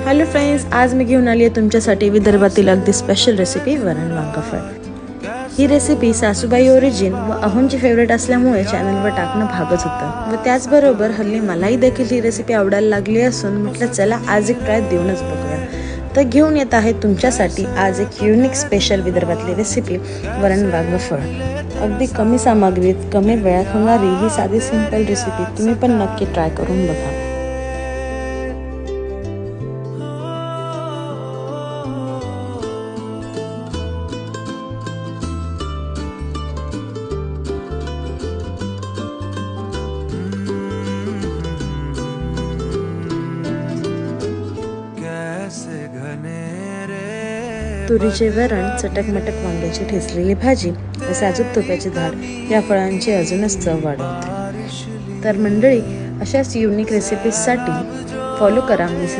Hello friends, आज मी घेऊन आली आहे तुमच्यासाठी विदर्भातील अगदी स्पेशल रेसिपी वरण वांगफळ। ही रेसिपी सासूबाई ओरिजिन व अहोंची फेवरेट असल्यामुळे चॅनलवर टाकणं भागच होतं व त्याचबरोबर हल्ली मलाही देखील ही रेसिपी आवडायला लागली असून म्हटलं चला आज एक ट्राय देऊनच बघूया। तर घेऊन येत आहे तुमच्यासाठी आज एक युनिक स्पेशल विदर्भातली रेसिपी वरण वांगफळ। अगदी कमी सामग्रीत कमी वेळात होणारी ही साधी सिंपल रेसिपी तुम्ही पण नक्की ट्राय करून बघा। तुरीचे वरण, चटकमटक वांग्याची ठेचलेली भाजी व साजूक तुपाची धार या फळांची अजूनच चव वाढवते। तर मंडळी, अशाच युनिक रेसिपीजसाठी फॉलो करा मिसेस